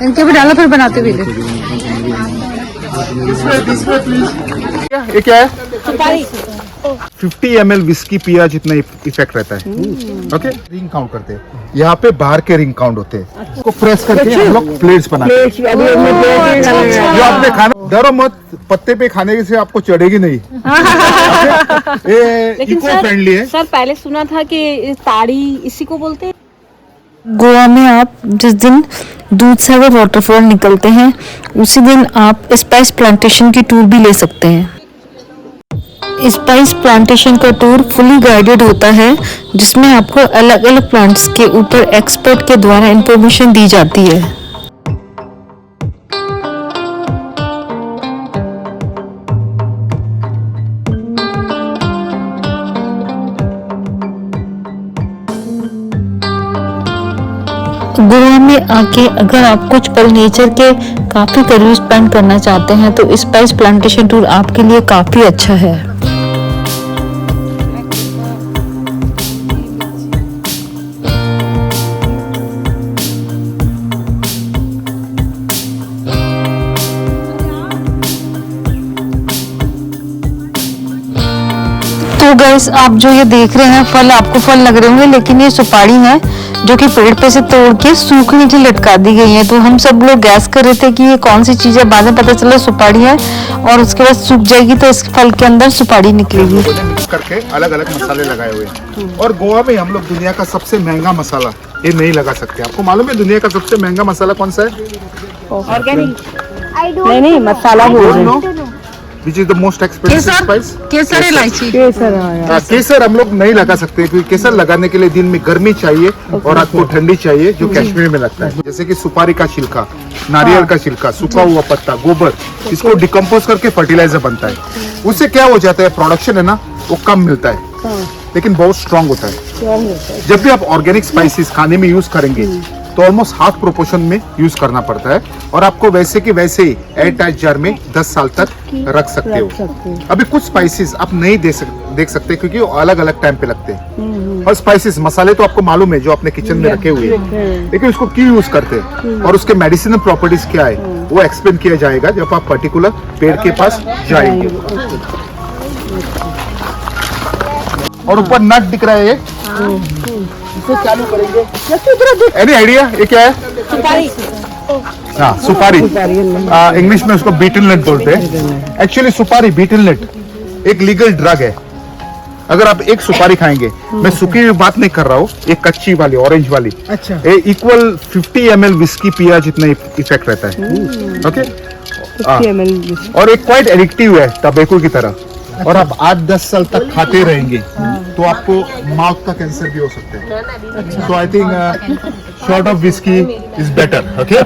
इनके भी डालो फिर बनाते वीडियो। ये क्या है? 50 ml विस्की पिया जितना इफेक्ट रहता है। ओके, रिंग काउंट करते हैं। यहाँ पे बाहर के रिंग काउंट होते हैं। इसको प्रेस करके हम लोग प्लेट्स बनाते हैं। जो आपने खाना, डरो मत, पत्ते पे खाने से आपको चढ़ेगी नहीं। ये इको फ्रेंडली है। सर पहले सुना था कि ताड़ी इसी को बोलते हैं। गोवा में आप जिस दिन दूध सागर वाटरफॉल निकलते हैं उसी दिन आप स्पाइस प्लांटेशन की टूर भी ले सकते हैं। स्पाइस प्लांटेशन का टूर फुली गाइडेड होता है जिसमें आपको अलग अलग प्लांट्स के ऊपर एक्सपर्ट के द्वारा इंफॉर्मेशन दी जाती है। गोवा में आके अगर आप कुछ पल नेचर के काफी करीब स्पेंड करना चाहते हैं तो स्पाइस प्लांटेशन टूर आपके लिए काफी अच्छा है। तो गाइस आप जो ये देख रहे हैं फल, आपको फल लग रहे होंगे लेकिन ये सुपारी है जो कि पेड़ पे से तोड़ के सूखने के लिए लटका दी गई है। तो हम सब लोग गैस कर रहे थे कि ये कौन सी चीज है, बाद में पता चला सुपारी है और उसके बाद सूख जाएगी तो इस फल के अंदर सुपारी निकलेगी। मिक्स करके अलग अलग मसाले लगाए हुए हैं। और गोवा में हम लोग दुनिया का सबसे महंगा मसाला ये नहीं लगा सकते। आपको मालूम है दुनिया का सबसे महंगा मसाला कौन सा है? ऑर्गेनिक नहीं मसाला बोल रहे हैं। Which is the most expensive spice? केसर इलायची। केसर हम लोग नहीं लगा सकते क्योंकि केसर लगाने के लिए दिन में गर्मी चाहिए और रात को ठंडी चाहिए जो कश्मीर में लगता है। जैसे कि सुपारी का छिलका, नारियल का छिलका, सूखा हुआ पत्ता, गोबर, इसको डिकम्पोज करके फर्टिलाइजर बनता है। उससे क्या हो जाता है, प्रोडक्शन है ना वो कम मिलता है लेकिन बहुत स्ट्रांग होता है। जब भी आप ऑर्गेनिक स्पाइसेस खाने में यूज करेंगे तो ऑलमोस्ट हाफ प्रोपोर्शन में यूज करना पड़ता है और आपको वैसे की वैसे ही एयर टाइट जार में 10 साल तक रख सकते हो। अभी कुछ स्पाइसेस आप नहीं देख सकते क्योंकि वो अलग अलग टाइम पे लगते हैं। और स्पाइसेस मसाले तो आपको मालूम है जो अपने किचन में रखे हुए हैं, लेकिन उसको क्यों यूज करते हैं और उसके मेडिसिनल प्रॉपर्टीज क्या है वो एक्सप्लेन किया जाएगा जब आप पर्टिकुलर पेड़ के पास जाएंगे। और ऊपर नट दिख रहा है ये, इसको चालू करेंगे। एनी आइडिया ये क्या है? सुपारी। हाँ सुपारी, इंग्लिश में उसको बीटल नट बोलते हैं। एक्चुअली सुपारी, बीटल नट एक लीगल ड्रग है। अगर आप एक सुपारी खाएंगे, मैं सूखी हुई बात नहीं कर रहा हूँ, एक कच्ची वाली ऑरेंज वाली, अच्छा, ये इक्वल 50 ml विस्की पिया जितना इफेक्ट रहता है। ओके, और एक क्वाइट एडिक्टिव है टबैको की तरह। और आप 8-10 साल तक खाते रहेंगे तो आपको माउथ का कैंसर भी हो सकता है। तो I think short of whisky is better. Okay,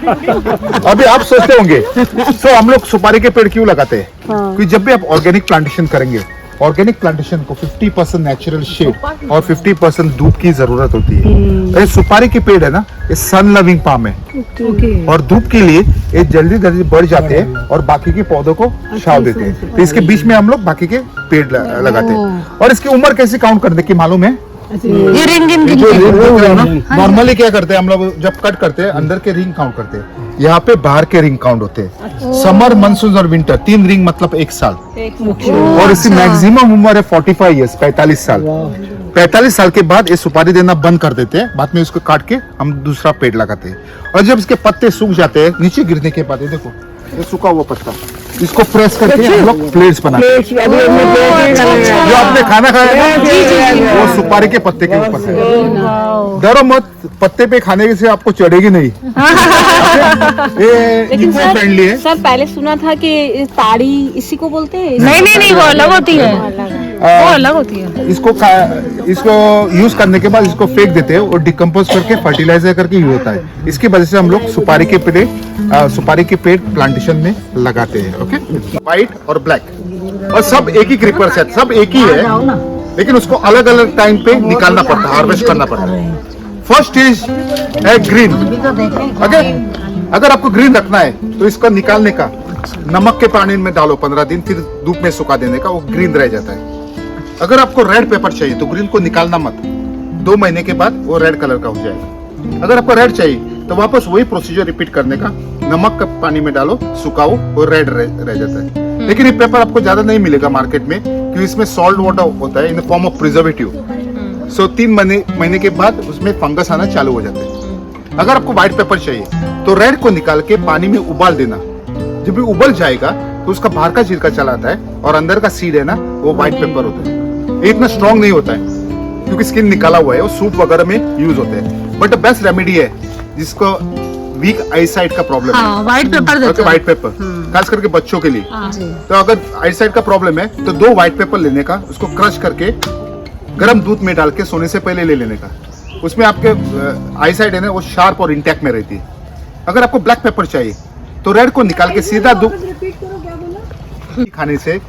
अभी आप सोचते होंगे तो हम लोग सुपारी के पेड़ क्यों लगाते हैं? क्योंकि जब भी आप ऑर्गेनिक प्लांटेशन करेंगे, ऑर्गेनिक प्लांटेशन को 50% नेचुरल शेड और 50% धूप की जरूरत होती है। ये सुपारी के पेड़ है ना, ये सन लविंग पाम है और धूप के लिए ये जल्दी जल्दी बढ़ जाते हैं और बाकी के पौधों को छाव देते हैं। तो इसके बीच में हम लोग बाकी के पेड़ लगाते हैं। और इसकी उम्र कैसे काउंट करने की मालूम है? ये रिंग नॉर्मली क्या करते हैं हम लोग, जब कट करते हैं अंदर के रिंग काउंट करते हैं। यहाँ पे बाहर के रिंग काउंट होते हैं। समर, मानसून और विंटर, 3 रिंग मतलब 1 साल। और इसकी मैक्सिमम उम्र है 45 ईयर्स, 45 साल। 45 साल के बाद ये सुपारी देना बंद कर देते हैं। बाद में उसको काट के हम दूसरा पेड़ लगाते हैं। और जब इसके पत्ते सूख जाते हैं नीचे गिरने के बाद, ये देखो ये सूखा हुआ पत्ता, इसको प्रेस करके हम लोग प्लेट्स बनाते हैं। जो आपने खाना खाया ना वो सुपारी के पत्ते के ऊपर है। डरो मत, पत्ते पे खाने से आपको चढ़ेगी नहीं। ये इको फ्रेंडली है। सर पहले सुना था कि ताड़ी इसी को बोलते हैं। नहीं, वो अलग होती है, वो अलग होती है। इसको यूज करने के बाद इसको फेंक देते हैं और डिकम्पोज करके फर्टिलाइजर करके यूज होता है। इसकी वजह से हम लोग सुपारी के पेड़ प्लांटेशन में लगाते हैं। ओके, व्हाइट और ब्लैक, और सब एक ही क्रीपर से, सब एक ही है लेकिन उसको अलग अलग टाइम पे निकालना पड़ता है, हार्वेस्ट करना पड़ता है। फर्स्ट स्टेज है ग्रीन। ओके, अगर आपको ग्रीन रखना है तो इसको निकालने का, नमक के पानी में डालो 15 दिन, फिर धूप में सुखा देने का, वो ग्रीन रह जाता है। अगर आपको रेड पेपर चाहिए तो ग्रीन को निकालना मत, 2 महीने के बाद वो रेड कलर का हो जाएगा। अगर आपको रेड चाहिए तो वापस वही प्रोसीजर रिपीट करने का, नमक का पानी में डालो, सुखाओ, वो रेड रह जाता है। लेकिन ये पेपर आपको ज्यादा नहीं मिलेगा मार्केट में, क्योंकि इसमें सॉल्ट वाटर होता है in the form of preservative. So 3 महीने के बाद उसमें फंगस आना चालू हो जाता है। अगर आपको व्हाइट पेपर चाहिए तो रेड को निकाल के पानी में उबाल देना। जब भी उबल जाएगा तो उसका बाहर का छिलका चला आता है और अंदर का सीड है ना, वो व्हाइट पेपर होता है। ये इतना स्ट्रॉन्ग नहीं होता है क्योंकि स्किन निकाला हुआ है, वो सूप वगैरह में यूज होते हैं। बट बेस्ट रेमेडी है जिसको वीक आई साइट का प्रॉब्लम है, व्हाइट पेपर देते हैं। व्हाइट पेपर खास करके बच्चों के लिए। तो अगर आई साइट का प्रॉब्लम है तो 2 व्हाइट पेपर लेने का, उसको क्रश करके गर्म दूध में डाल के सोने से पहले ले लेने का। उसमें आपके आई साइट है ना, वो शार्प और इंटैक्ट में रहती है। अगर आपको ब्लैक पेपर चाहिए तो रेड को निकाल के सीधा दूध खाने से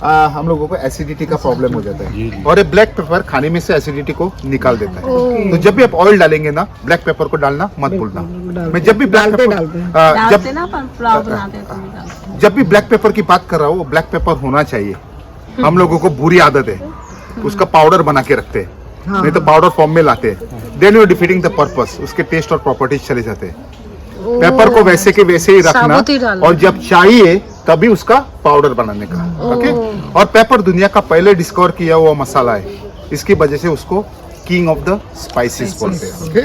हम लोगों को एसिडिटी का प्रॉब्लम हो जाता है, और ये ब्लैक पेपर खाने में से एसिडिटी को निकाल देता है। तो जब भी आप ऑयल डालेंगे ना, ब्लैक पेपर को डालना मत भूलना। मैं जब भी ब्लैक जब भी ब्लैक पेपर की बात कर रहा हूँ, ब्लैक पेपर होना चाहिए। हम लोगों को बुरी आदत है, उसका पाउडर बना के रखते हैं, नहीं तो पाउडर फॉर्म में लाते हैं। Then you defeating the purpose, उसके टेस्ट और प्रॉपर्टीज चले जाते हैं। पेपर को वैसे के वैसे ही रखना, और जब चाहिए तभी उसका पाउडर बनाने का। ओके। और पेपर दुनिया का पहले डिस्कवर किया हुआ मसाला है, इसकी वजह से उसको किंग ऑफ द स्पाइसेस बोलते हैं। ओके।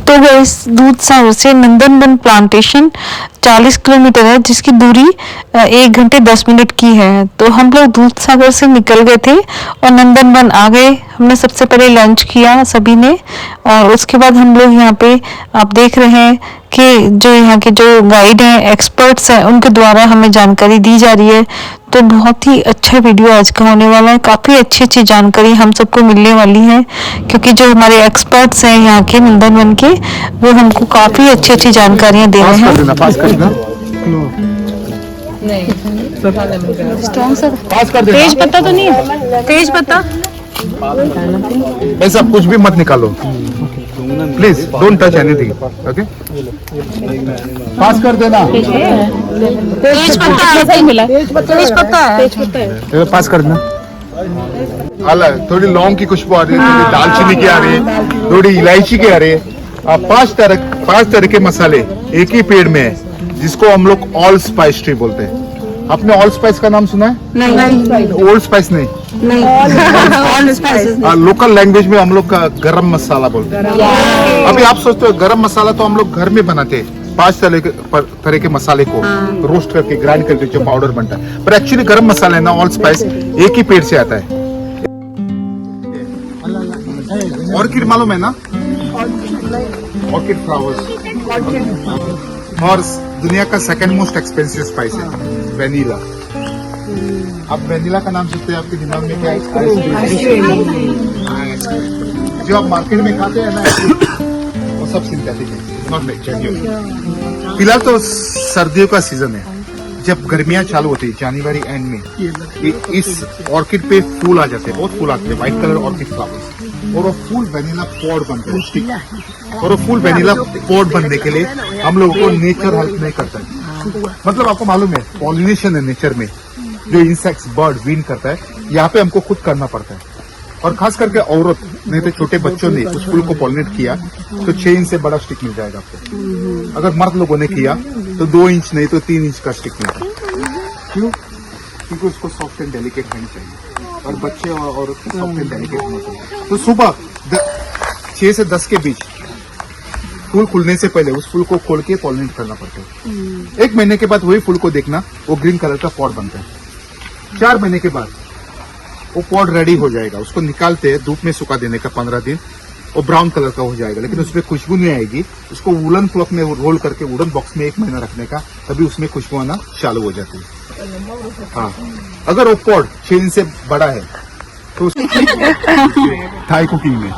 तो गाइस, दूध सागर से नंदनवन प्लांटेशन 40 किलोमीटर है, जिसकी दूरी 1 घंटे 10 मिनट की है। तो हम लोग दूध सागर से निकल गए थे और नंदनवन आ गए। हमने सबसे पहले लंच किया सभी ने, और उसके बाद हम लोग यहाँ पे आप देख रहे हैं कि जो यहाँ के जो गाइड हैं, एक्सपर्ट्स हैं, उनके द्वारा हमें जानकारी दी जा रही है। तो बहुत ही अच्छा वीडियो आज का होने वाला है। काफ़ी अच्छी अच्छी जानकारी हम सबको मिलने वाली है, क्योंकि जो हमारे एक्सपर्ट्स हैं यहाँ के नंदनवन के, वो हमको काफ़ी अच्छी अच्छी जानकारियाँ दे रहे हैं। पास कर देना। तेज पत्ता तो नहीं है? तेज पत्ता ऐसा कुछ भी मत निकालो please, don't touch anything. Okay, pass कर देना। तेज पत्ता है, मिला तेज पत्ता है। पास कर देना। अलग थोड़ी लौंग की खुशबू आ रही है, थोड़ी दालचीनी की आ रही है, थोड़ी इलायची की आ रही है। 5 तरह के मसाले एक ही पेड़ में है, जिसको हम लोग ऑल स्पाइस ट्री बोलते हैं। आपने ऑल स्पाइस का नाम सुना है? नहीं। ओल्ड स्पाइस नहीं, लोकल लैंग्वेज में हम लोग का गरम मसाला बोलते हैं। अभी आप सोचते हो गरम मसाला तो हम लोग घर में बनाते हैं, 5 तरह के मसाले को रोस्ट करके ग्राइंड करके जो पाउडर बनता है। पर एक्चुअली गरम मसाला है ना, ऑल स्पाइस एक ही पेड़ से आता है। ऑर्किड मालूम है ना? Orchid flowers. और दुनिया का 2nd मोस्ट एक्सपेंसिव स्पाइस है वेनिला। आप वेनिला का नाम सुनते हैं, आपके दिमाग में क्या आइसक्रीम? जो आप मार्केट में खाते हैं ना, वो सब सिंथेटिक है, नॉट नेचुरल। फिलहाल तो सर्दियों का सीजन है, जब गर्मियां चालू होती है जनवरी एंड में, इस ऑर्किड पे फूल आ जाते हैं, बहुत फूल आते हैं, व्हाइट कलर ऑर्किड फ्लावर्स। और वो फूल वेनिला पॉड बनते हैं, ठीक है? और वो फूल वेनिला पॉड बनने के लिए हम लोगों को नेचर हेल्प नहीं करता है। मतलब आपको मालूम है, पॉलिनेशन है नेचर में, जो इंसेक्ट्स बर्ड विन करता है, यहाँ पे हमको खुद करना पड़ता है। और खास करके औरत, नहीं तो छोटे बच्चों ने उस फूल को पॉलिनेट किया तो 6 इंच से बड़ा स्टिक मिल जाएगा आपको। अगर मर्द लोगों ने किया तो 2 इंच नहीं तो 3 इंच का स्टिक मिलता है। क्यों? क्योंकि उसको सॉफ्ट एंड डेलिकेट हैंड चाहिए, और बच्चे और औरत को सॉफ्ट एंड डेलिकेट होना चाहिए। तो सुबह 6 से 10 के बीच फूल खुलने से पहले उस फूल को खोल के पॉलिनेट करना पड़ता है। 1 महीने के बाद वही फूल को देखना, वो ग्रीन कलर का पॉट बनता है। 4 महीने के बाद वो पॉट रेडी हो जाएगा, उसको निकालते हैं, धूप में सुखा देने का 15 दिन, वो ब्राउन कलर का हो जाएगा, लेकिन उसमें खुशबू नहीं आएगी। उसको वुलन क्लॉथ में रोल करके वुडन बॉक्स में 1 महीना रखने का, तभी उसमें खुशबू आना चालू हो जाती है। हाँ, अगर वो पॉट 6 इंच से बड़ा है तो थाई कुकिंग में,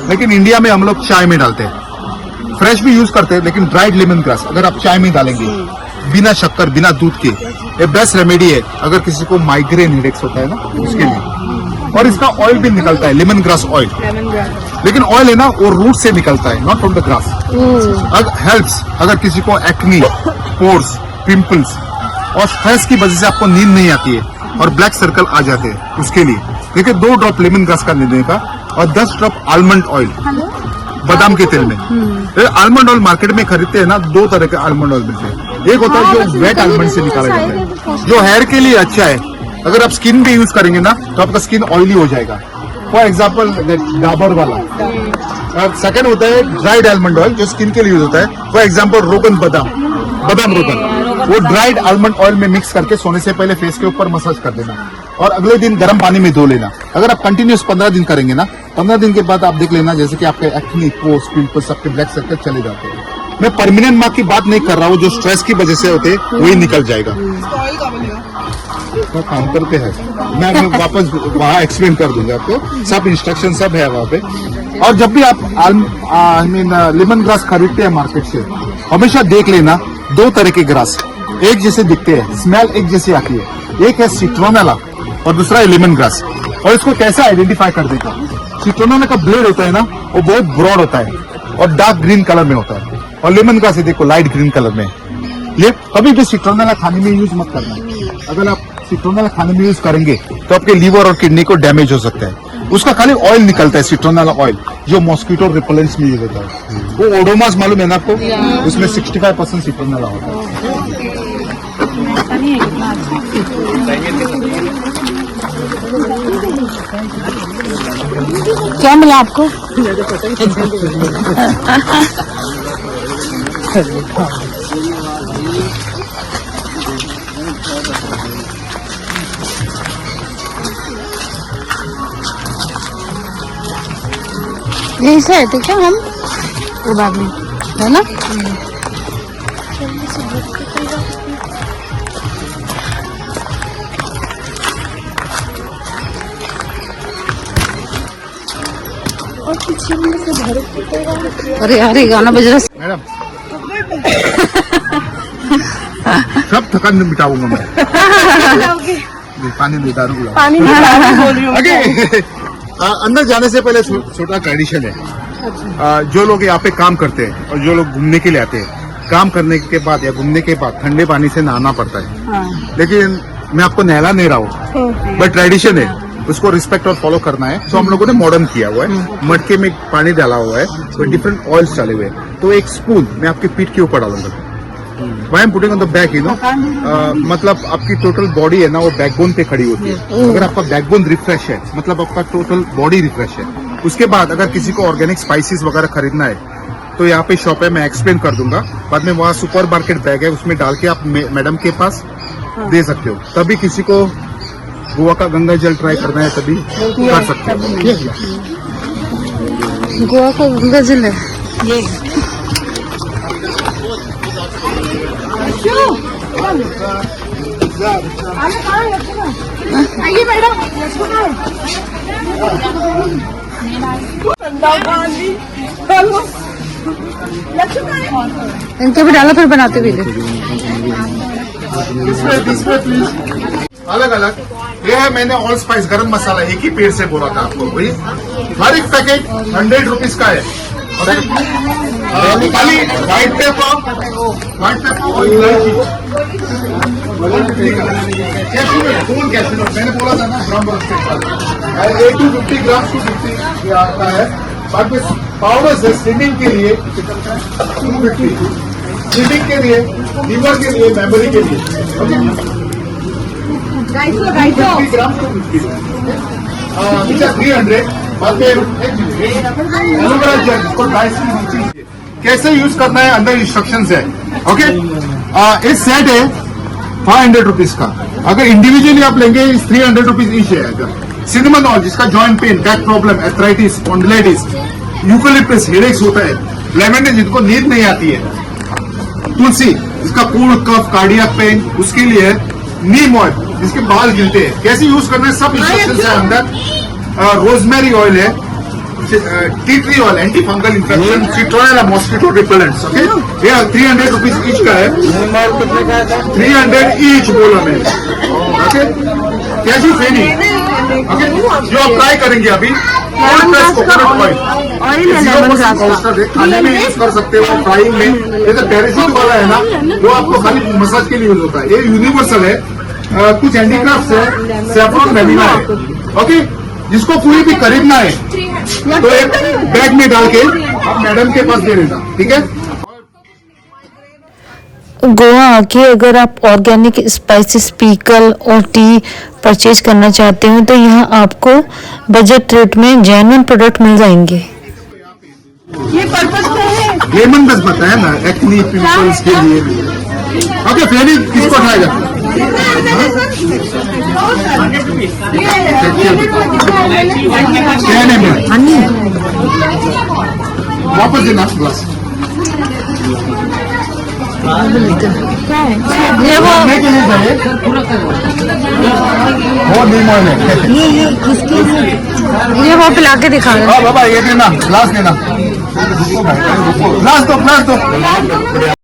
लेकिन इंडिया में हम लोग चाय में डालते हैं, फ्रेश भी यूज करते हैं, लेकिन ड्राइड लेमन ग्रास अगर आप चाय में डालेंगे बिना शक्कर बिना दूध के, ये बेस्ट रेमेडी है अगर किसी को माइग्रेन हेडेक्स होता है ना, उसके लिए। और इसका ऑयल भी निकलता है, लेमन ग्रास ऑयल। लेकिन ऑयल है ना, वो रूट से निकलता है, not from the grass. Helps अगर किसी को एक्नी, पोर्स, पिंपल्स और स्ट्रेस की वजह से आपको नींद नहीं आती है और ब्लैक सर्कल आ जाते हैं, उसके लिए देखिए 2 ड्रॉप लेमन ग्रास का लेने का और 10 ड्रॉप आलमंड ऑयल बादाम के तेल में। आलमंड ऑयल मार्केट में खरीदते हैं ना, 2 तरह के आलमंड ऑयल मिलते हैं। एक होता है जो वेट आलमंड से निकाला जाता है, जो हेयर के लिए अच्छा है। अगर आप स्किन पे यूज करेंगे ना तो आपका स्किन ऑयली हो जाएगा। फॉर एग्जाम्पल डाबर वाला। सेकंड होता है ड्राइड आलमंड ऑयल, जो स्किन के लिए यूज होता है। फॉर एग्जाम्पल रोगन बादाम रोगन, वो ड्राइड आलमंड ऑयल में मिक्स करके सोने से पहले फेस के ऊपर मसाज कर देना और अगले दिन गर्म पानी में धो लेना। अगर आप कंटिन्यूस 15 दिन करेंगे ना, 15 दिन के बाद आप देख लेना जैसे कि आपके एक्ने, पोर्स, पिंपल्स, सबके ब्लैक सर्कल चले जाते हैं। मैं परमानेंट मार्क की बात नहीं कर रहा हूँ, जो स्ट्रेस की वजह से होते वही निकल जाएगा। तो काउंटर पे है, मैं वापस वहाँ एक्सप्लेन कर दूंगा आपको, सब इंस्ट्रक्शन सब है वहाँ पे। और जब भी आप लेमन ग्रास खरीदते हैं मार्केट से, हमेशा देख लेना 2 तरह के ग्रास एक जैसे दिखते हैं, स्मेल एक जैसी आती है। एक है सिट्रोनेला और दूसरा है लेमन ग्रास। और इसको कैसे आइडेंटिफाई कर देगा? सिट्रोनेला का ब्लेड होता है ना, वो बहुत ब्रॉड होता है और डार्क ग्रीन कलर में होता है, और लेमन ग्रास देखो लाइट ग्रीन कलर में। ये कभी भी सिट्रोनेला खाने में यूज मत करना। अगर आप सिट्रोनेला खाने में यूज करेंगे तो आपके लीवर और किडनी को डैमेज हो सकता है। उसका खाली ऑयल निकलता है, सिट्रोनेला ऑयल, जो मॉस्किटो रिपेलेंट्स में यूज होता है। वो ओडोमास मालूम है ना आपको, उसमें 65% सिट्रोनेला होता है। क्या मिला आपको? यही से थे क्या हम? वो बाद में है ना? अरे यार ये गाना बज रहा है। मैडम सब थकान मिटाऊंगा मैं। पानी नहीं डालूंगा। पानी नहीं आगे अंदर जाने से पहले छोटा ट्रेडिशन है। जो लोग यहाँ पे काम करते हैं और जो लोग घूमने के लिए आते हैं, काम करने के बाद या घूमने के बाद ठंडे पानी से नहाना पड़ता है। लेकिन मैं आपको नहला नहीं रहा हूँ, बट ट्रेडिशन है, उसको रिस्पेक्ट और फॉलो करना है। तो हम लोगों ने मॉडर्न किया हुआ है, मटके में पानी डाला हुआ है, तो डिफरेंट ऑयल्स डाले हुए हैं। तो एक स्पून मैं आपकी पीठ के ऊपर डालूंगा। Why I'm putting on the back, you know? मतलब आपकी टोटल बॉडी है ना, वो बैकबोन पे खड़ी होती है। अगर आपका बैकबोन रिफ्रेश है, मतलब आपका टोटल बॉडी रिफ्रेश है। उसके बाद अगर किसी को ऑर्गेनिक स्पाइसेस वगैरह खरीदना है, तो यहाँ पे शॉप है, मैं एक्सप्लेन कर दूंगा। बाद में वहाँ सुपर मार्केट बैग है, उसमें डाल के आप मैडम के पास दे सकते हो। तभी किसी को गोवा का गंगा जल ट्राई करना है, तभी कर सकते हो। गोवा का गंगा जल है आइए मैडम। इनके भी डाला, फिर बनाते भी अलग अलग। ये है, मैंने ऑल स्पाइस गरम मसाला एक ही पेड़ से बोला था आपको, वही हर एक पैकेट 100 रुपीज का है। खाली व्हाइट पेपर और इलायची, मैंने बोला था ना, ग्राम 50 ग्राम टू 50 ये आता है। बाद में पाउडर से स्लिमिंग के लिए 250, स्लिमिंग के लिए, लीवर के लिए, मेमोरी के लिए, ओके। 250 gram to 50, 300। बाद में एलोवेरा जेल, इसको ड्राई स्किन कैसे यूज करना है, अंदर इंस्ट्रक्शंस है, ओके। इस सेट है 500 रुपीज का। अगर इंडिविजुअली आप लेंगे 300 रुपीज ईच है। सिनेमन ऑयल, जिसका joint pain, back problem, arthritis, spondylitis, eucalyptus, headaches होता है, लेमन जिनको नींद नहीं आती है, तुलसी, इसका कोल्ड कफ, कार्डियक पेन, उसके लिए नीम ऑयल, जिसके बाल गिरते हैं, कैसे यूज करना है सब इंस्ट्रक्शंस है अंदर। रोजमेरी ऑयल है, tea tree oil, anti fungal infection, citronella mosquito repellents, okay. ये 300 रुपीज ईच का है, 300 ईच बोला मैंने, ओके। कैसी फेनी, ओके, जो आप ट्राई करेंगे अभी। कोकोनट ऑयल खाने में यूज कर सकते हो, फ्राइंग में। ये तो पैराशूट वाला है ना, वो आपको खाली मसाज के लिए यूज होता है। ये यूनिवर्सल है। कुछ हैंडीक्राफ्ट है, सैफरॉन वेनिला है, ओके। जिसको कोई भी खरीदना है तो एक बैग में डाल के आप मैडम के पास दे देना, ठीक है। गोवा आके अगर आप ऑर्गेनिक स्पाइसेस, पीकल और टी परचेज करना चाहते हो तो यहाँ आपको बजट रेट में जेन्युइन प्रोडक्ट मिल जाएंगे। लेमन बस बताया ना, एक्ने पिंपल्स के लिए। ओके, फेरी किसको उठाएगा? वापस देना ग्लास। ये वो नीम ऑयल है। ये वो पिला के दिखा रहे हैं। हाँ बाबा, ये देना, ग्लास देना। ग्लास दो।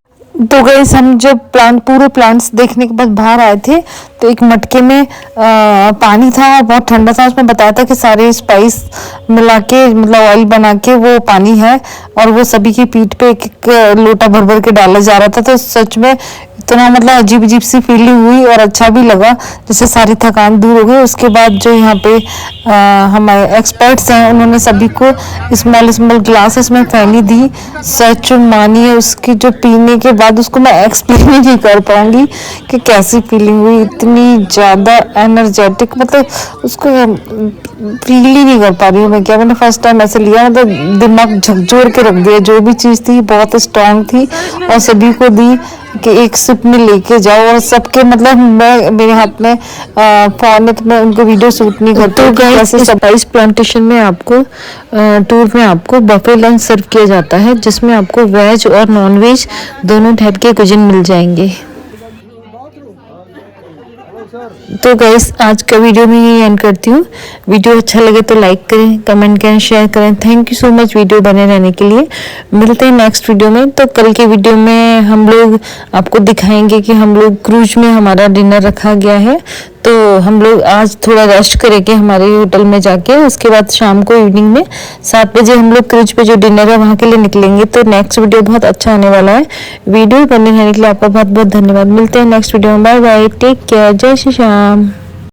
तो गाइस हम जब पूरे प्लांट्स देखने के बाद बाहर आए थे तो एक मटके में पानी था, बहुत ठंडा था। उसमें बताया था कि सारे स्पाइस मिला के मतलब ऑयल बना के वो पानी है और वो सभी की पीठ पे एक एक लोटा भर भर के डाला जा रहा था। तो सच में इतना मतलब अजीब अजीब सी फीलिंग हुई और अच्छा भी लगा, जैसे सारी थकान दूर हो गई। उसके बाद जो यहाँ पे हमारे एक्सपर्ट्स हैं उन्होंने सभी को स्मॉल स्मॉल ग्लासेस में पानी दी। सच मानिए उसकी जो पीने के बाद उसको मैं एक्सप्लेन ही नहीं कर पाऊंगी कि कैसी फीलिंग हुई। इतनी ज़्यादा एनर्जेटिक, मतलब उसको फील ही नहीं कर पा रही हूँ मैं। क्या मैंने फर्स्ट टाइम ऐसे लिया, मतलब दिमाग झकझोर के रख दिया। जो भी चीज़ थी बहुत स्ट्रांग थी और सभी को दी कि एक सिप में लेके जाओ। और सबके मतलब मैं मेरे हाथ में फोन है तो मैं उनको वीडियो शूट नहीं करती। तो गाइस स्पाइस प्लांटेशन में आपको टूर में आपको बफे लंच सर्व किया जाता है, जिसमें आपको वेज और नॉन वेज दोनों टाइप के कुजिन मिल जाएंगे। तो गाइस आज का वीडियो में यही एंड करती हूँ। वीडियो अच्छा लगे तो लाइक करें, कमेंट करें, शेयर करें। Thank you so much video बने रहने के लिए। मिलते हैं नेक्स्ट वीडियो में। तो कल के वीडियो में हम लोग आपको दिखाएंगे कि हम लोग क्रूज में हमारा डिनर रखा गया है। तो हम लोग आज थोड़ा रेस्ट करेंगे हमारे होटल में जाके। उसके बाद शाम को इवनिंग में 7 बजे हम लोग क्रूज पे जो डिनर है वहाँ के लिए निकलेंगे। तो नेक्स्ट वीडियो बहुत अच्छा होने वाला है। वीडियो बने रहने के लिए आपका बहुत बहुत धन्यवाद। मिलते हैं नेक्स्ट वीडियो में। बाय बाय, टेक केयर, जय श्री राम।